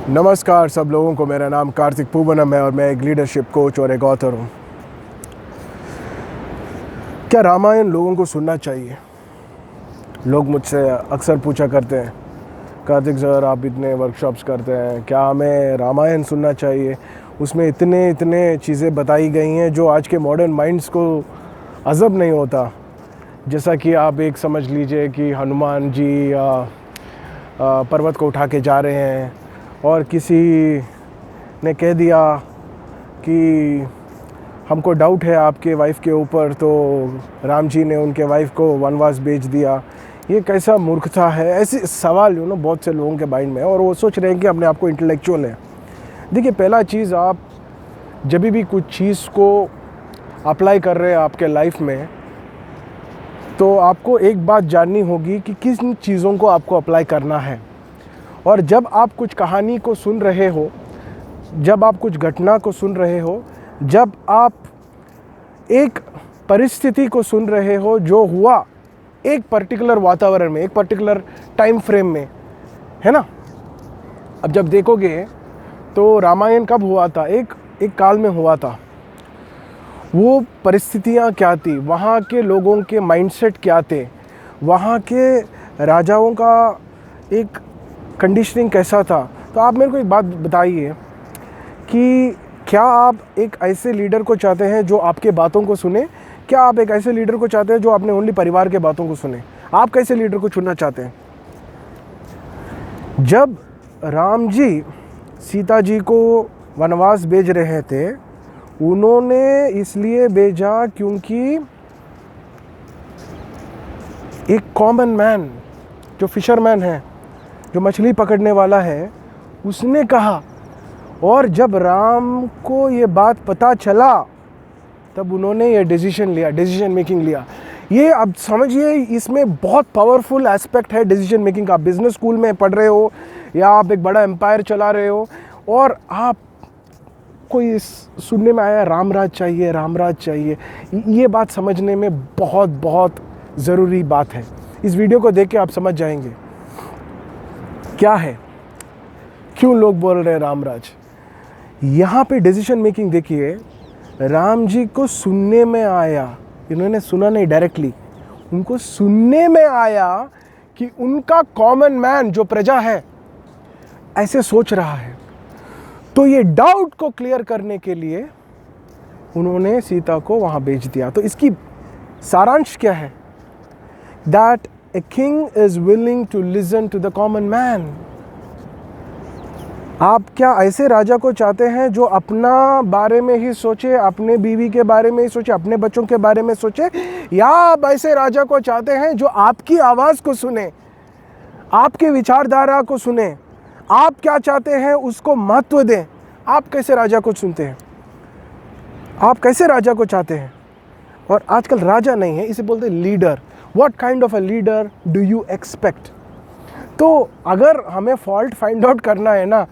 नमस्कार सब लोगों को। मेरा नाम कार्तिक पूवनम है और मैं एक लीडरशिप कोच और एक ऑथर हूँ। क्या रामायण लोगों को सुनना चाहिए? लोग मुझसे अक्सर पूछा करते हैं, कार्तिक सर आप इतने वर्कशॉप्स करते हैं, क्या हमें रामायण सुनना चाहिए? उसमें इतने इतने चीज़ें बताई गई हैं जो आज के मॉडर्न माइंड्स को अज़ब नहीं होता। जैसा कि आप एक समझ लीजिए कि हनुमान जी पर्वत को उठा के जा रहे हैं और किसी ने कह दिया कि हमको डाउट है आपके वाइफ के ऊपर, तो राम जी ने उनके वाइफ को वनवास भेज दिया। ये कैसा मूर्खता है? ऐसे सवाल बहुत से लोगों के माइंड में है और वो सोच रहे हैं कि अपने आप को इंटेलेक्चुअल है। देखिए, पहला चीज़, आप जब भी कुछ चीज़ को अप्लाई कर रहे हैं आपके लाइफ में, तो आपको एक बात जाननी होगी कि किन चीज़ों को आपको अप्लाई करना है। और जब आप कुछ कहानी को सुन रहे हो, जब आप कुछ घटना को सुन रहे हो, जब आप एक परिस्थिति को सुन रहे हो जो हुआ एक पर्टिकुलर वातावरण में, एक पर्टिकुलर टाइम फ्रेम में, है ना। अब जब देखोगे तो रामायण कब हुआ था? एक काल में हुआ था। वो परिस्थितियाँ क्या थी, वहाँ के लोगों के माइंडसेट क्या थे, वहाँ के राजाओं का एक कंडीशनिंग कैसा था। तो आप मेरे को एक बात बताइए कि क्या आप एक ऐसे लीडर को चाहते हैं जो आपके बातों को सुने? क्या आप एक ऐसे लीडर को चाहते हैं जो अपने ओनली परिवार के बातों को सुने? आप कैसे लीडर को चुनना चाहते हैं? जब राम जी सीता जी को वनवास भेज रहे थे, उन्होंने इसलिए भेजा क्योंकि एक कॉमन मैन जो फिशरमैन है, जो मछली पकड़ने वाला है, उसने कहा। और जब राम को ये बात पता चला तब उन्होंने ये डिसीजन मेकिंग लिया। ये अब समझिए, इसमें बहुत पावरफुल एस्पेक्ट है डिसीजन मेकिंग का। बिजनेस स्कूल में पढ़ रहे हो या आप एक बड़ा एम्पायर चला रहे हो और आप कोई सुनने में आया रामराज चाहिए, ये बात समझने में बहुत बहुत ज़रूरी बात है। इस वीडियो को देख के आप समझ जाएंगे क्या है, क्यों लोग बोल रहे हैं रामराज। यहाँ पे डिसीजन मेकिंग देखिए, राम जी को सुनने में आया, इन्होंने सुना नहीं डायरेक्टली, उनको सुनने में आया कि उनका कॉमन मैन जो प्रजा है ऐसे सोच रहा है। तो ये डाउट को क्लियर करने के लिए उन्होंने सीता को वहाँ भेज दिया। तो इसकी सारांश क्या है? That a king is willing to listen to the common man. आप क्या ऐसे राजा को चाहते हैं जो अपना बारे में ही सोचे, अपने बीवी के बारे में ही सोचे, अपने बच्चों के बारे में सोचे, या आप ऐसे राजा को चाहते हैं जो आपकी आवाज़ को सुने, आपके विचारधारा को सुने, आप क्या चाहते हैं उसको महत्व दें? आप कैसे राजा को सुनते हैं? आप कैसे राजा को चाहते हैं? और आजकल राजा नहीं है, इसे बोलते हैं leader. What kind of a leader do you expect? तो अगर हमें फॉल्ट फाइंड आउट करना है ना,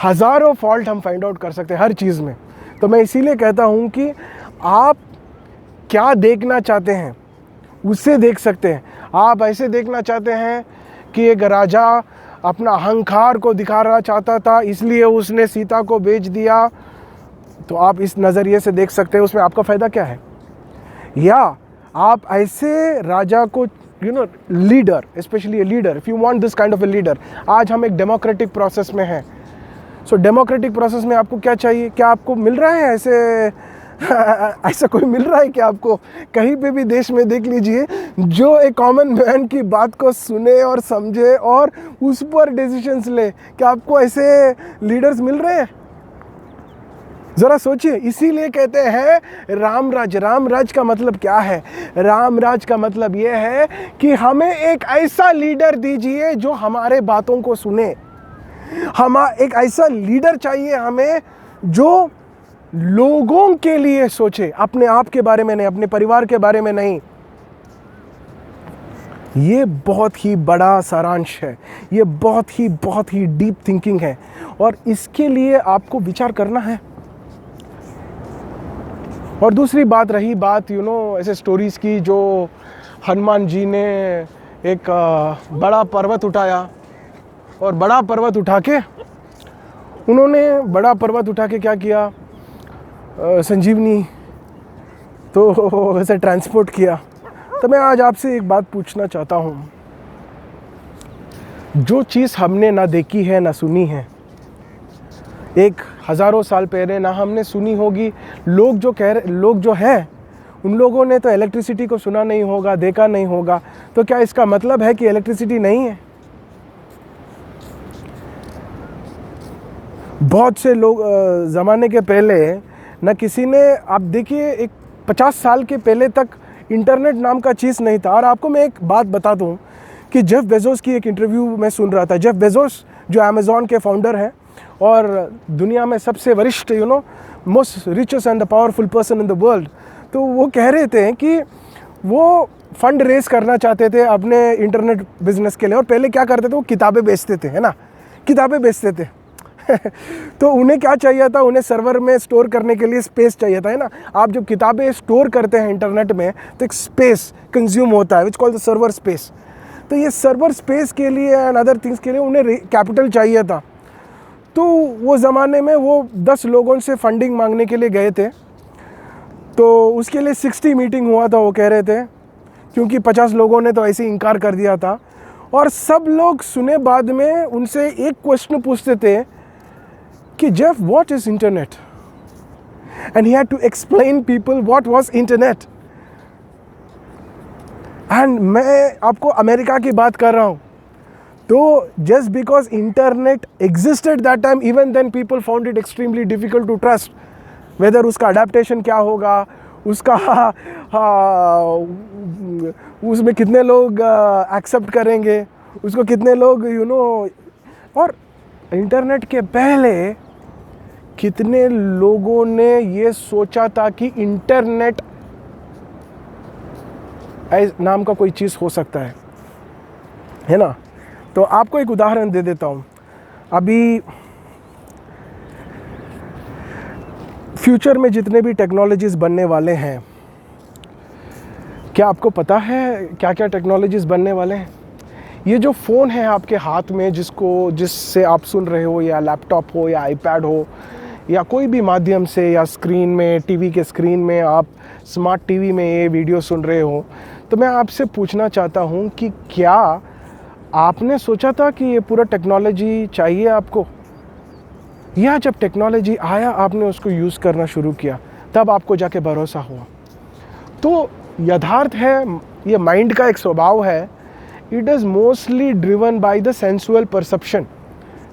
हज़ारों फॉल्ट हम फाइंड आउट कर सकते हैं हर चीज़ में। तो मैं इसीलिए कहता हूँ कि आप क्या देखना चाहते हैं उससे देख सकते हैं। आप ऐसे देखना चाहते हैं कि एक राजा अपना अहंकार को दिखाना चाहता था, इसलिए उसने सीता को भेज दिया, तो आप इस नज़रिए से देख सकते हैं, उसमें आपका फ़ायदा क्या है। या आप ऐसे राजा को leader, specially a leader, if you want this kind of a leader. आज हम एक डेमोक्रेटिक प्रोसेस में हैं। सो डेमोक्रेटिक प्रोसेस में आपको क्या चाहिए? क्या आपको मिल रहा है ऐसे ऐसा कोई मिल रहा है कि आपको कहीं पे भी देश में देख लीजिए जो एक कॉमन मैन की बात को सुने और समझे और उस पर डिसीजंस ले? क्या आपको ऐसे लीडर्स मिल रहे हैं? ज़रा सोचिए। इसीलिए कहते हैं रामराज। रामराज का मतलब क्या है? रामराज का मतलब ये है कि हमें एक ऐसा लीडर दीजिए जो हमारे बातों को सुने। एक ऐसा लीडर चाहिए हमें जो लोगों के लिए सोचे, अपने आप के बारे में नहीं, अपने परिवार के बारे में नहीं। ये बहुत ही बड़ा सारांश है, ये बहुत ही डीप थिंकिंग है और इसके लिए आपको विचार करना है। और दूसरी बात रही बात ऐसे स्टोरीज़ की, जो हनुमान जी ने एक बड़ा पर्वत उठाया और बड़ा पर्वत उठा के उन्होंने बड़ा पर्वत उठा के क्या किया, संजीवनी तो वैसे ट्रांसपोर्ट किया। तो मैं आज आपसे एक बात पूछना चाहता हूँ, जो चीज़ हमने ना देखी है ना सुनी है, एक हज़ारों साल पहले ना हमने सुनी होगी, लोग जो है उन लोगों ने तो इलेक्ट्रिसिटी को सुना नहीं होगा, देखा नहीं होगा, तो क्या इसका मतलब है कि इलेक्ट्रिसिटी नहीं है? बहुत से लोग ज़माने के पहले ना किसी ने, आप देखिए एक 50 साल के पहले तक इंटरनेट नाम का चीज़ नहीं था। और आपको मैं एक बात बता दूं कि जेफ बेजोस की एक इंटरव्यू मैं सुन रहा था। जेफ बेजोस जो अमेज़ॉन के फाउंडर हैं और दुनिया में सबसे वरिष्ठ most richest and the powerful person in the world, तो वो कह रहे थे कि वो फंड रेज करना चाहते थे अपने इंटरनेट बिजनेस के लिए। और पहले क्या करते थे, वो किताबें बेचते थे, है ना, किताबें बेचते थे तो उन्हें क्या चाहिए था, उन्हें सर्वर में स्टोर करने के लिए स्पेस चाहिए था, है ना। आप जब किताबें स्टोर करते हैं इंटरनेट में तो एक स्पेस कंज्यूम होता है विच कॉल्ड द सर्वर स्पेस। तो ये सर्वर स्पेस के लिए एंड अदर थिंग्स के लिए उन्हें कैपिटल चाहिए था। तो वो ज़माने में वो 10 लोगों से फंडिंग मांगने के लिए गए थे। तो उसके लिए 60 मीटिंग हुआ था, वो कह रहे थे, क्योंकि 50 लोगों ने तो ऐसे ही इनकार कर दिया था। और सब लोग सुने बाद में उनसे एक क्वेश्चन पूछते थे कि Jeff, what is internet? And he had to explain people what was internet. And मैं आपको अमेरिका की बात कर रहा हूँ। तो just because internet existed that time, even then people found it extremely difficult to trust whether उसका adaptation क्या होगा, उसका उसमें कितने लोग एक्सेप्ट करेंगे, उसको कितने लोग और इंटरनेट के पहले कितने लोगों ने ये सोचा था कि इंटरनेट नाम का कोई चीज़ हो सकता है ना। तो आपको एक उदाहरण दे देता हूँ। अभी फ्यूचर में जितने भी टेक्नोलॉजीज़ बनने वाले हैं, क्या आपको पता है क्या क्या टेक्नोलॉजीज़ बनने वाले हैं? ये जो फ़ोन है आपके हाथ में, जिससे आप सुन रहे हो, या लैपटॉप हो या आईपैड हो या कोई भी माध्यम से, या स्क्रीन में, टीवी के स्क्रीन में, आप स्मार्ट टीवी में ये वीडियो सुन रहे हो, तो मैं आपसे पूछना चाहता हूँ कि क्या आपने सोचा था कि ये पूरा टेक्नोलॉजी चाहिए आपको, या जब टेक्नोलॉजी आया आपने उसको यूज़ करना शुरू किया तब आपको जाके भरोसा हुआ? तो यथार्थ है, ये माइंड का एक स्वभाव है, it is mostly driven by the sensual perception.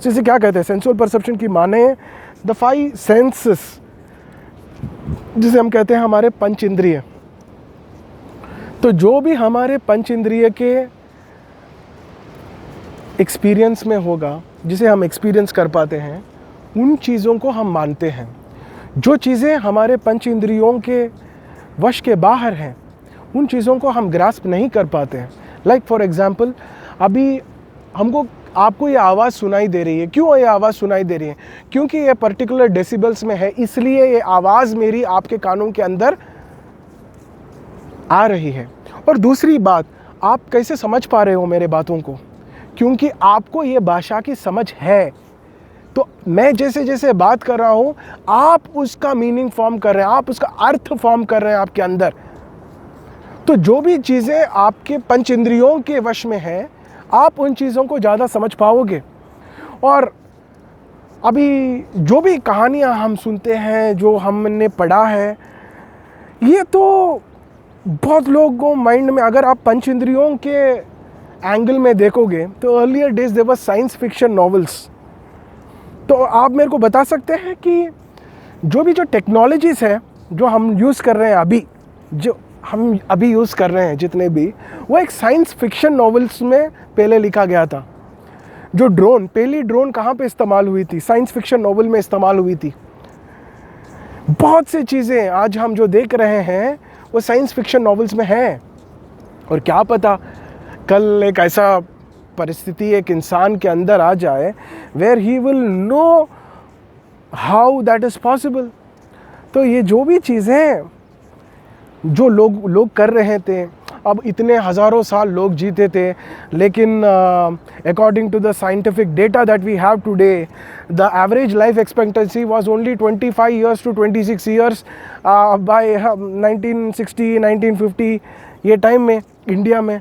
जिसे क्या कहते हैं, सेंसुअल परसेप्शन की माने द 5 सेंसेस, जिसे हम कहते हैं हमारे पंच इंद्रिय। तो जो भी हमारे पंच इंद्रिय के एक्सपीरियंस में होगा, जिसे हम एक्सपीरियंस कर पाते हैं, उन चीज़ों को हम मानते हैं। जो चीज़ें हमारे पंच इंद्रियों के वश के बाहर हैं, उन चीज़ों को हम ग्रास्प नहीं कर पाते हैं। लाइक फॉर एग्जांपल, अभी आपको ये आवाज़ सुनाई दे रही है। क्यों ये आवाज़ सुनाई दे रही है? क्योंकि ये पर्टिकुलर डेसिबल्स में है, इसलिए ये आवाज़ मेरी आपके कानों के अंदर आ रही है। और दूसरी बात, आप कैसे समझ पा रहे हो मेरे बातों को? क्योंकि आपको ये भाषा की समझ है। तो मैं जैसे जैसे बात कर रहा हूँ, आप उसका मीनिंग फॉर्म कर रहे हैं, आप उसका अर्थ फॉर्म कर रहे हैं आपके अंदर। तो जो भी चीज़ें आपके पंच इंद्रियों के वश में हैं, आप उन चीज़ों को ज़्यादा समझ पाओगे। और अभी जो भी कहानियाँ हम सुनते हैं, जो हमने पढ़ा है, ये तो बहुत लोगों माइंड में, अगर आप पंच इंद्रियों के एंगल में देखोगे तो earlier days there was science fiction novels. तो आप मेरे को बता सकते हैं कि जो टेक्नोलॉजीज़ है जो हम यूज़ कर रहे हैं अभी यूज़ कर रहे हैं जितने भी, वो एक साइंस फिक्शन नॉवेल्स में पहले लिखा गया था। जो पहली ड्रोन कहाँ पे इस्तेमाल हुई थी? साइंस फिक्शन नॉवेल में इस्तेमाल हुई थी। बहुत सी चीज़ें आज हम जो देख रहे हैं वो साइंस फिक्शन नॉवेल्स में हैं। और क्या पता कल एक ऐसा परिस्थिति एक इंसान के अंदर आ जाए where he will know how that is possible. तो ये जो भी चीज़ें जो लोग कर रहे थे, अब इतने हज़ारों साल लोग जीते थे, लेकिन according to the scientific data that we have today, the average life expectancy was only 25 years to 26 years by 1960 1950 ये टाइम में इंडिया में।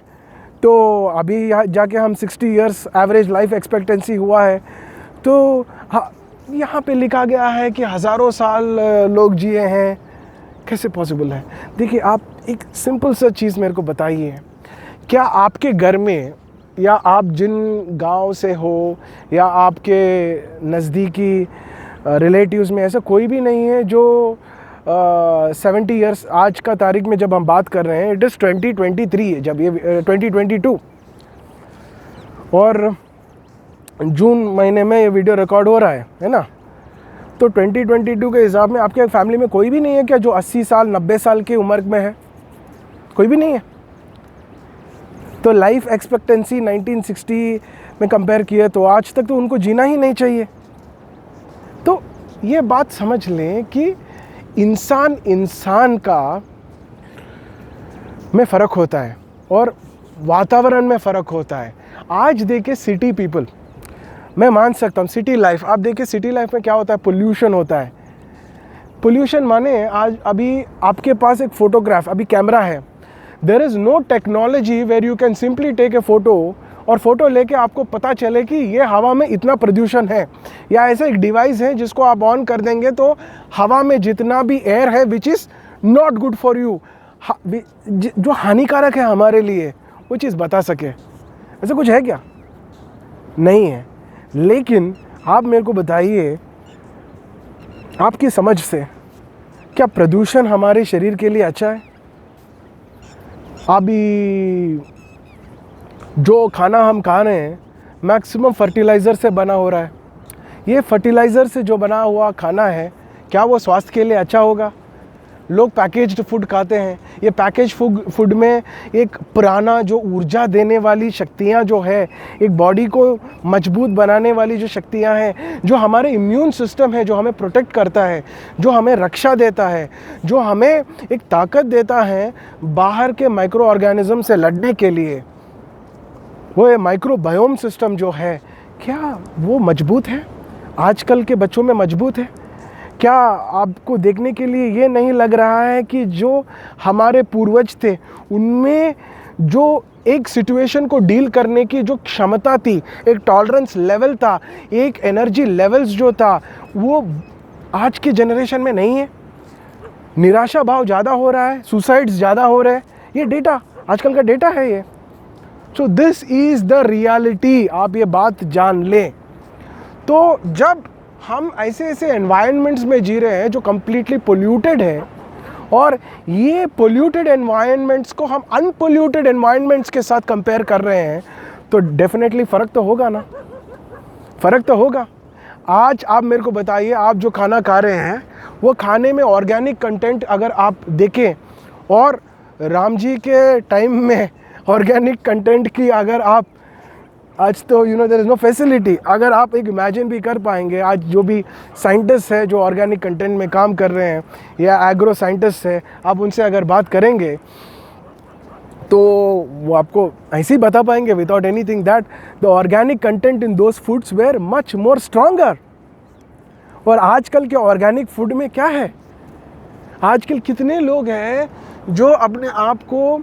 तो अभी यहाँ जाके हम 60 ईयर्स एवरेज लाइफ एक्सपेक्टेंसी हुआ है। तो यहाँ पे लिखा गया है कि हज़ारों साल लोग जिए हैं, कैसे पॉसिबल है? देखिए, आप एक सिंपल सा चीज़ मेरे को बताइए, क्या आपके घर में या आप जिन गांव से हो या आपके नज़दीकी रिलेटिव्स में ऐसा कोई भी नहीं है जो 70 ईयर्स, आज का तारीख में जब हम बात कर रहे हैं, इट इज़ 2023 है, जब ये 2022 और जून महीने में ये वीडियो रिकॉर्ड हो रहा है ना? तो 2022 के हिसाब में आपके फैमिली में कोई भी नहीं है क्या जो 80 साल 90 साल की उम्र में है? कोई भी नहीं है। तो लाइफ एक्सपेक्टेंसी 1960 में कंपेयर किए तो आज तक तो उनको जीना ही नहीं चाहिए। तो ये बात समझ लें कि इंसान का में फ़र्क होता है और वातावरण में फ़र्क होता है। आज देखिए सिटी पीपल, मैं मान सकता हूँ सिटी लाइफ, आप देखिए सिटी लाइफ में क्या होता है, पोल्यूशन होता है। पोल्यूशन माने आज अभी आपके पास एक फ़ोटोग्राफ, अभी कैमरा है, there is no technology where you can simply take a photo और फ़ोटो लेके आपको पता चले कि ये हवा में इतना प्रदूषण है, या ऐसा एक डिवाइस है जिसको आप ऑन कर देंगे तो हवा में जितना भी एयर है which is not good for you, जो हानिकारक है हमारे लिए, वो चीज़ बता सके। ऐसा कुछ है क्या? नहीं है। लेकिन आप मेरे को बताइए, आपकी समझ से क्या प्रदूषण हमारे शरीर के लिए अच्छा है? अभी जो खाना हम खा रहे हैं मैक्सिमम फर्टिलाइज़र से बना हो रहा है। ये फर्टिलाइज़र से जो बना हुआ खाना है, क्या वो स्वास्थ्य के लिए अच्छा होगा? लोग पैकेज्ड फूड खाते हैं। ये पैकेज फूड में एक पुराना जो ऊर्जा देने वाली शक्तियाँ जो है, एक बॉडी को मजबूत बनाने वाली जो शक्तियाँ हैं, जो हमारे इम्यून सिस्टम है, जो हमें प्रोटेक्ट करता है, जो हमें रक्षा देता है, जो हमें एक ताकत देता है बाहर के माइक्रो ऑर्गेनिज्म से लड़ने के लिए, वो माइक्रोबायोम सिस्टम जो है, क्या वो मजबूत है? आजकल के बच्चों में मजबूत है? क्या आपको देखने के लिए ये नहीं लग रहा है कि जो हमारे पूर्वज थे उनमें जो एक सिचुएशन को डील करने की जो क्षमता थी, एक टॉलरेंस लेवल था, एक एनर्जी लेवल्स जो था, वो आज के जनरेशन में नहीं है। निराशा भाव ज़्यादा हो रहा है, सुसाइड्स ज़्यादा हो रहे हैं, ये डेटा आजकल का डेटा है ये। So this is the reality, आप ये बात जान लें। तो जब हम ऐसे एनवायरनमेंट्स में जी रहे हैं जो कम्प्लीटली पोल्यूटेड है, और ये पोल्यूटेड एनवायरनमेंट्स को हम अनपोल्यूटेड एनवायरनमेंट्स के साथ कंपेयर कर रहे हैं, तो डेफिनेटली फ़र्क तो होगा ना, फ़र्क तो होगा। आज आप मेरे को बताइए, आप जो खाना खा रहे हैं वो खाने में ऑर्गेनिक कंटेंट अगर आप देखें, और राम जी के टाइम में ऑर्गेनिक कंटेंट की अगर आप, आज तो देयर इज़ नो फैसिलिटी, अगर आप एक इमेजिन भी कर पाएंगे, आज जो भी साइंटिस्ट है जो ऑर्गेनिक कंटेंट में काम कर रहे हैं या एग्रो साइंटिस्ट है, आप उनसे अगर बात करेंगे तो वो आपको ऐसे ही बता पाएंगे without anything that the organic content in those foods were much more stronger. और आजकल के ऑर्गेनिक फूड में क्या है, आजकल कितने लोग हैं जो अपने आप को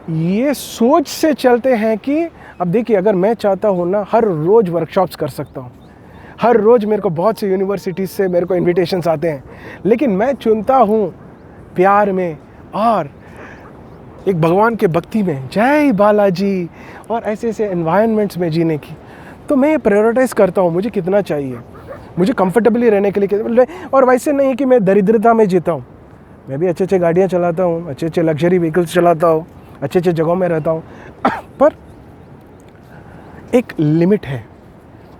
ये सोच से चलते हैं कि अब देखिए, अगर मैं चाहता हूँ ना, हर रोज़ वर्कशॉप्स कर सकता हूँ, हर रोज़ मेरे को बहुत सी यूनिवर्सिटीज़ से मेरे को इन्विटेशंस आते हैं, लेकिन मैं चुनता हूँ प्यार में और एक भगवान के भक्ति में, जय बालाजी, और ऐसे एनवायरनमेंट्स में जीने की। तो मैं ये प्रायोरिटाइज़ करता हूँ, मुझे कितना चाहिए, मुझे कंफर्टेबली रहने के लिए। और वैसे नहीं कि मैं दरिद्रता में जीता हूँ, मैं भी अच्छे गाड़ियाँ चलाता हूँ, अच्छे लग्जरी व्हीकल्स चलाता हूँ, अच्छे जगहों में रहता हूँ, पर एक लिमिट है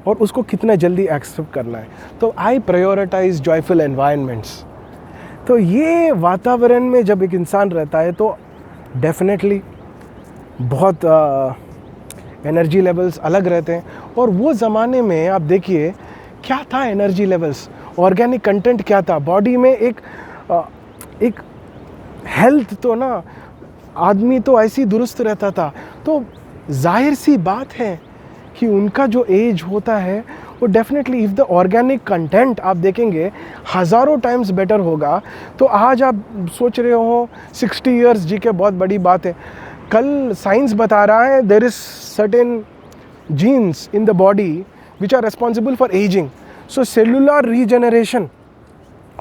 और उसको कितना जल्दी एक्सेप्ट करना है। तो आई प्रायोरिटाइज जॉयफुल एनवायरनमेंट्स। तो ये वातावरण में जब एक इंसान रहता है तो डेफिनेटली बहुत एनर्जी लेवल्स अलग रहते हैं। और वो ज़माने में आप देखिए क्या था एनर्जी लेवल्स, ऑर्गेनिक कंटेंट क्या था, बॉडी में एक हेल्थ तो ना आदमी तो ऐसी दुरुस्त रहता था। तो जाहिर सी बात है कि उनका जो एज होता है वो definitely, if the organic content आप देखेंगे हज़ारों टाइम्स बेटर होगा। तो आज आप सोच रहे हो 60 इयर्स जी के, बहुत बड़ी बात है। कल साइंस बता रहा है there is certain genes in the body which are responsible for ageing. So cellular regeneration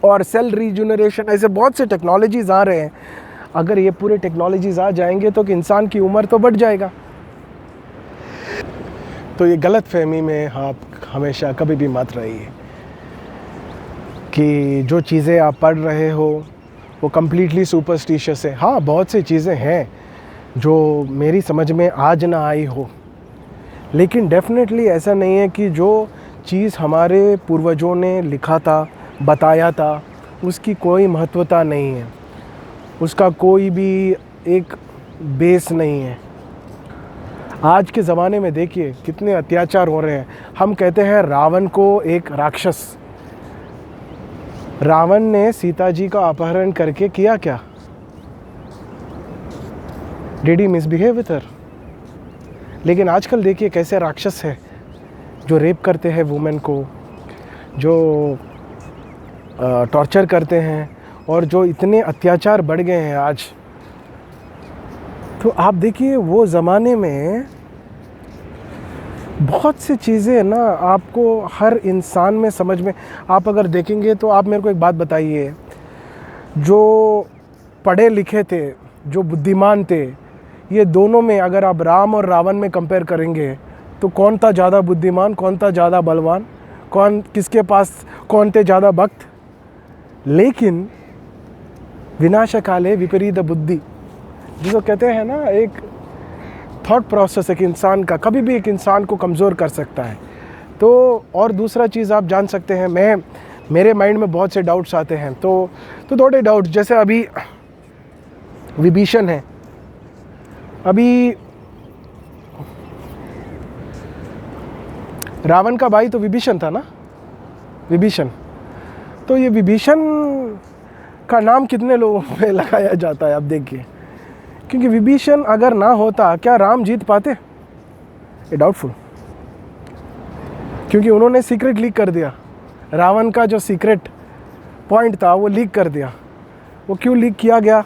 और सेल रीजनरेशन, ऐसे बहुत से टेक्नोलॉजीज़ आ रहे हैं। अगर ये पूरे टेक्नोलॉजीज़ आ जाएंगे तो कि इंसान की उम्र तो बढ़ जाएगा। तो ये गलत फहमी में आप हमेशा कभी भी मत रहिए कि जो चीज़ें आप पढ़ रहे हो वो कम्प्लीटली सुपरस्टिशियस है। हाँ, बहुत सी चीज़ें हैं जो मेरी समझ में आज ना आई हो, लेकिन डेफिनेटली ऐसा नहीं है कि जो चीज़ हमारे पूर्वजों ने लिखा था, बताया था, उसकी कोई महत्वता नहीं है, उसका कोई भी एक बेस नहीं है। आज के ज़माने में देखिए कितने अत्याचार हो रहे हैं। हम कहते हैं रावण को एक राक्षस, रावण ने सीता जी का अपहरण करके किया क्या? Did he misbehave with her? लेकिन आजकल देखिए कैसे राक्षस है जो रेप करते हैं वुमेन को, जो टॉर्चर करते हैं, और जो इतने अत्याचार बढ़ गए हैं आज। तो आप देखिए वो ज़माने में बहुत सी चीज़ें ना आपको हर इंसान में समझ में, आप अगर देखेंगे तो आप मेरे को एक बात बताइए, जो पढ़े लिखे थे, जो बुद्धिमान थे, ये दोनों में अगर आप राम और रावण में कंपेयर करेंगे तो कौन था ज़्यादा बुद्धिमान, कौन था ज़्यादा बलवान, कौन किसके पास कौन थे ज़्यादा भक्त? लेकिन विनाशकाले विपरीत बुद्धि, जिसको कहते हैं ना, एक थॉट प्रोसेस एक इंसान का कभी भी एक इंसान को कमज़ोर कर सकता है। तो और दूसरा चीज़ आप जान सकते हैं, मेरे माइंड में बहुत से डाउट्स आते हैं। तो थोड़े डाउट्स, जैसे अभी विभीषण है, अभी रावण का भाई तो विभीषण था ना, विभीषण। तो ये विभीषण का नाम कितने लोगों पे लगाया जाता है आप देखिए, क्योंकि विभीषण अगर ना होता क्या राम जीत पाते? ये डाउटफुल, क्योंकि उन्होंने सीक्रेट लीक कर दिया। रावण का जो सीक्रेट पॉइंट था वो लीक कर दिया। वो क्यों लीक किया गया?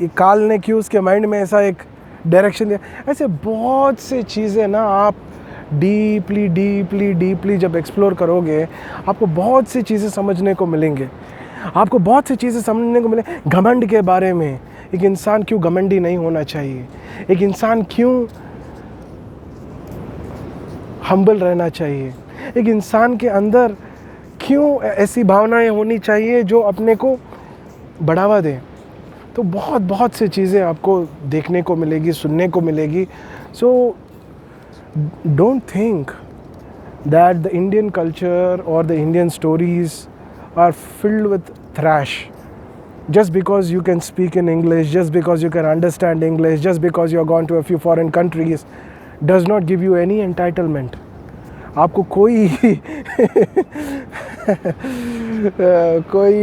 ये काल ने क्यों उसके माइंड में ऐसा एक डायरेक्शन दिया? ऐसे बहुत से चीज़ें ना आप डीपली डीपली डीपली जब एक्सप्लोर करोगे आपको बहुत सी चीज़ें समझने को मिलेंगे, आपको बहुत सी चीज़ें समझने को मिलेंगे। घमंड के बारे में, एक इंसान क्यों घमंडी नहीं होना चाहिए, एक इंसान क्यों हम्बल रहना चाहिए, एक इंसान के अंदर क्यों ऐसी भावनाएं होनी चाहिए जो अपने को बढ़ावा दे। तो बहुत बहुत सी चीज़ें आपको देखने को मिलेगी, सुनने को मिलेगी। So don't think that the Indian culture और the Indian stories are filled with trash just because you can speak in English, just because you can understand English, just because you have gone to a few foreign countries does not give you any entitlement. आपको कोई कोई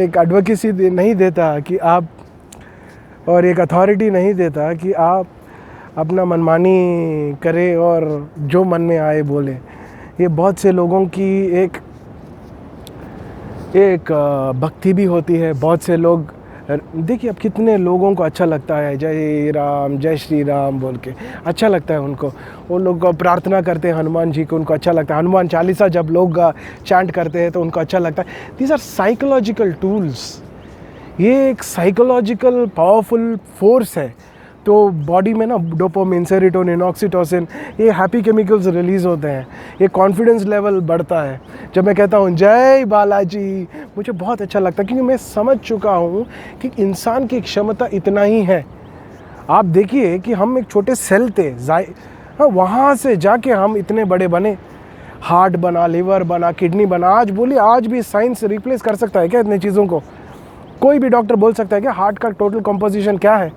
एक advocacy नहीं देता कि आप, और एक अथॉरिटी नहीं देता कि आप अपना मनमानी करें और जो मन में आए बोले। ये बहुत से लोगों की एक भक्ति भी होती है। बहुत से लोग देखिए, अब कितने लोगों को अच्छा लगता है जय राम जय श्री राम बोल के, अच्छा लगता है उनको। वो लोग प्रार्थना करते हैं हनुमान जी को, उनको अच्छा लगता है। हनुमान चालीसा जब लोग चैंट करते हैं तो उनको अच्छा लगता है। These are psychological tools. ये एक साइकोलॉजिकल पावरफुल फोर्स है। तो बॉडी में ना डोपामिन, सेरोटोनिन, ऑक्सीटोसिन, ये हैप्पी केमिकल्स रिलीज़ होते हैं। ये कॉन्फिडेंस लेवल बढ़ता है। जब मैं कहता हूँ जय बालाजी, मुझे बहुत अच्छा लगता है, क्योंकि मैं समझ चुका हूँ कि इंसान की क्षमता इतना ही है। आप देखिए कि हम एक छोटे सेल थे, वहाँ से जाके हम इतने बड़े बने। हार्ट बना, लिवर बना, किडनी बना। आज बोलिए, आज भी साइंस रिप्लेस कर सकता है क्या इतनी चीज़ों को? कोई भी डॉक्टर बोल सकता है क्या हार्ट का टोटल कंपोजिशन क्या है?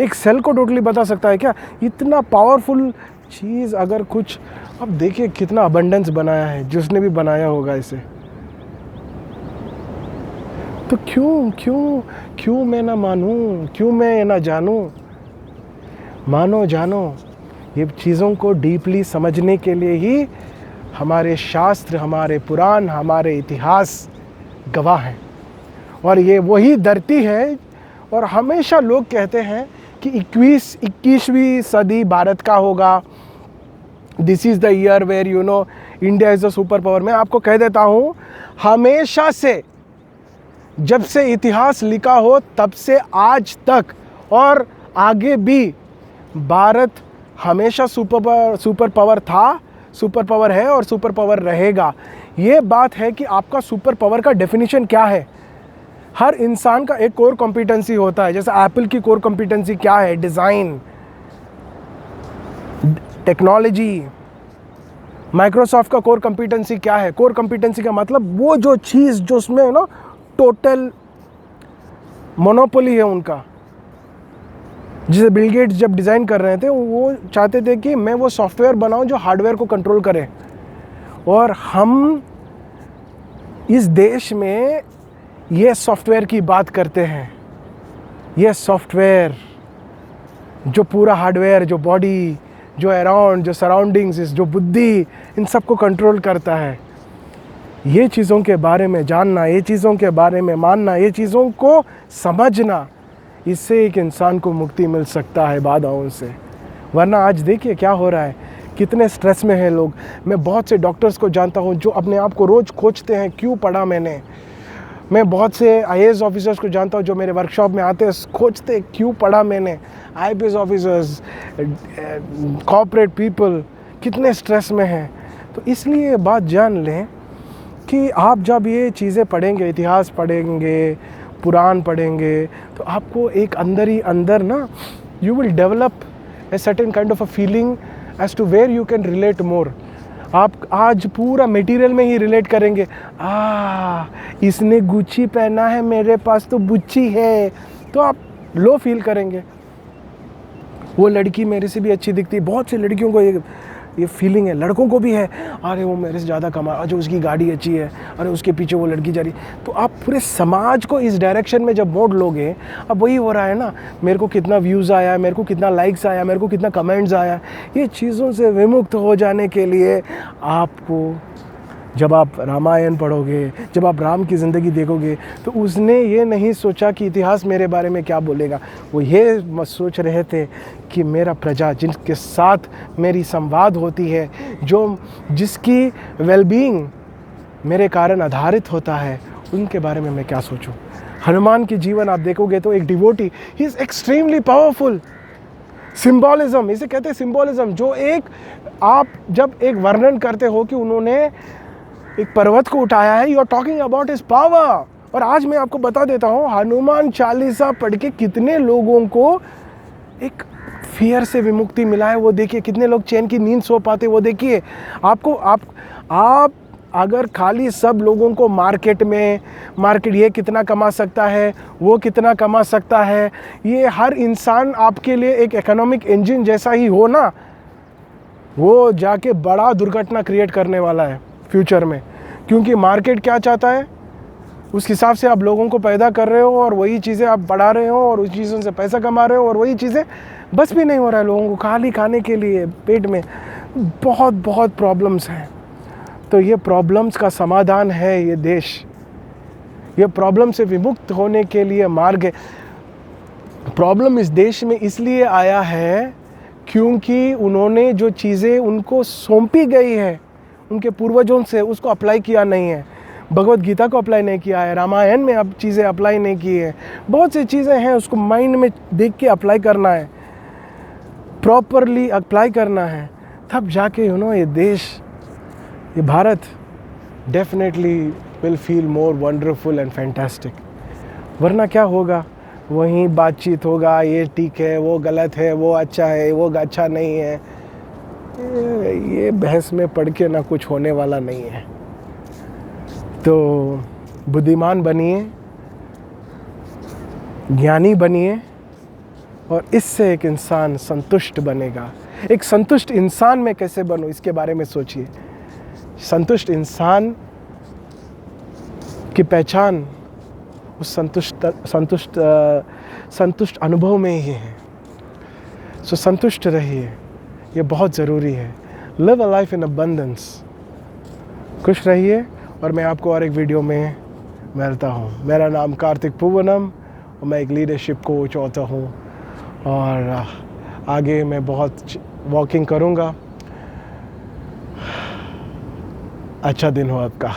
एक सेल को टोटली बता सकता है क्या? इतना पावरफुल चीज़ अगर कुछ, अब देखिए कितना अबंडेंस बनाया है जिसने भी बनाया होगा इसे। तो क्यों क्यों क्यों मैं ना मानूं, क्यों मैं ना जानूं? मानो जानो, ये चीज़ों को डीपली समझने के लिए ही हमारे शास्त्र, हमारे पुराण, हमारे इतिहास गवाह हैं। और ये वही धरती है। और हमेशा लोग कहते हैं कि 21वीं सदी भारत का होगा, this is the year where India is the super power. मैं आपको कह देता हूँ, हमेशा से जब से इतिहास लिखा हो तब से आज तक और आगे भी भारत हमेशा सुपर पावर था, सुपर पावर है और सुपर पावर रहेगा। ये बात है कि आपका सुपर पावर का डेफिनेशन क्या है। हर इंसान का एक कोर कॉम्पिटेंसी होता है। जैसे एप्पल की कोर कॉम्पिटेंसी क्या है? Design, technology. माइक्रोसॉफ्ट का कोर कॉम्पिटेंसी क्या है? कोर कॉम्पिटेंसी का मतलब वो जो चीज़ जो उसमें टोटल मोनोपोली है उनका। जिसे बिल गेट्स जब डिज़ाइन कर रहे थे, वो चाहते थे कि मैं वो सॉफ्टवेयर बनाऊं जो हार्डवेयर को कंट्रोल करे। और हम इस देश में ये सॉफ्टवेयर की बात करते हैं। ये सॉफ्टवेयर जो पूरा हार्डवेयर, जो बॉडी, जो अराउंड, जो सराउंडिंग्स, जो बुद्धि, इन सबको कंट्रोल करता है। ये चीज़ों के बारे में जानना, ये चीज़ों के बारे में मानना, ये चीज़ों को समझना, इससे एक इंसान को मुक्ति मिल सकता है बाधाओं से। वरना आज देखिए क्या हो रहा है, कितने स्ट्रेस में हैं लोग। मैं बहुत से डॉक्टर्स को जानता हूँ जो अपने आप को रोज़ खोजते हैं, क्यों पढ़ा मैंने। मैं बहुत से IAS ऑफिसर्स को जानता हूँ जो मेरे वर्कशॉप में आते हैं, खोजते क्यों पढ़ा मैंने। IPS ऑफिसर्स, कॉर्पोरेट पीपल कितने स्ट्रेस में हैं। तो इसलिए बात जान लें कि आप जब ये चीज़ें पढ़ेंगे, इतिहास पढ़ेंगे, पुराण पढ़ेंगे, तो आपको एक अंदर ही अंदर ना, you will develop a certain kind of a feeling as to where you can relate more. आप आज पूरा मटेरियल में ही रिलेट करेंगे। इसने गुच्ची पहना है, मेरे पास तो बुच्ची है, तो आप लो फील करेंगे। वो लड़की मेरे से भी अच्छी दिखती है। बहुत सी लड़कियों को ये फीलिंग है, लड़कों को भी है। अरे वो मेरे से ज़्यादा कमा, जो उसकी गाड़ी अच्छी है, अरे उसके पीछे वो लड़की जा रही। तो आप पूरे समाज को इस डायरेक्शन में जब मोड़ लोगे, अब वही हो रहा है ना, मेरे को कितना व्यूज़ आया, मेरे को कितना लाइक्स आया, मेरे को कितना कमेंट्स आया। ये चीज़ों से विमुक्त हो जाने के लिए आपको, जब आप रामायण पढ़ोगे, जब आप राम की ज़िंदगी देखोगे, तो उसने ये नहीं सोचा कि इतिहास मेरे बारे में क्या बोलेगा। वो ये सोच रहे थे कि मेरा प्रजा, जिनके साथ मेरी संवाद होती है, जिसकी वेलबीइंग मेरे कारण आधारित होता है, उनके बारे में मैं क्या सोचूं। हनुमान की जीवन आप देखोगे तो एक devotee, he is extremely powerful. Symbolism, इसे कहते हैं सिंबॉलिज्म। जो एक आप जब एक वर्णन करते हो कि उन्होंने एक पर्वत को उठाया है, you are talking about his power. और आज मैं आपको बता देता हूँ, हनुमान चालीसा पढ़ के कितने लोगों को एक फियर से विमुक्ति मिला है। वो देखिए, कितने लोग चैन की नींद सो पाते, वो देखिए। आप अगर खाली सब लोगों को मार्केट ये कितना कमा सकता है, वो कितना कमा सकता है, ये हर इंसान आपके लिए एक इकोनॉमिक इंजन जैसा ही हो ना, वो जाके बड़ा दुर्घटना क्रिएट करने वाला है फ्यूचर में। क्योंकि मार्केट क्या चाहता है, उस हिसाब से आप लोगों को पैदा कर रहे हो और वही चीज़ें आप बढ़ा रहे हो और उस चीज़ों से पैसा कमा रहे हो, और वही चीज़ें बस भी नहीं हो रहा है लोगों को खाली खाने के लिए। पेट में बहुत प्रॉब्लम्स हैं। तो ये प्रॉब्लम्स का समाधान है ये देश। ये प्रॉब्लम से विमुक्त होने के लिए मार्ग है। प्रॉब्लम इस देश में इसलिए आया है क्योंकि उन्होंने जो चीज़ें उनको सौंपी गई है उनके पूर्वजों से, उसको अप्लाई किया नहीं है। भगवत गीता को अप्लाई नहीं किया है, रामायण में अब चीज़ें अप्लाई नहीं की है। बहुत सी चीज़ें हैं, उसको माइंड में देख के अप्लाई करना है, प्रॉपरली अप्लाई करना है, तब जाके ये देश, ये Bharat definitely will feel more wonderful and fantastic. वरना क्या होगा, वहीं बातचीत होगा, ये ठीक है, वो गलत है, वो अच्छा है, वो अच्छा नहीं है। ये बहस में पढ़ के ना कुछ होने वाला नहीं है। तो बुद्धिमान बनिए, ज्ञानी बनिए, और इससे एक इंसान संतुष्ट बनेगा। एक संतुष्ट इंसान में कैसे बनूं, इसके बारे में सोचिए। संतुष्ट इंसान की पहचान उस संतुष्ट अनुभव में ही हैं। सो संतुष्ट रहिए, ये बहुत ज़रूरी है। Live a life in abundance. खुश रहिए और मैं आपको और एक वीडियो में मिलता हूँ। मेरा नाम कार्तिक पूवनम और मैं एक लीडरशिप कोच होता हूँ और आगे मैं बहुत वॉकिंग करूँगा। अच्छा दिन हो आपका।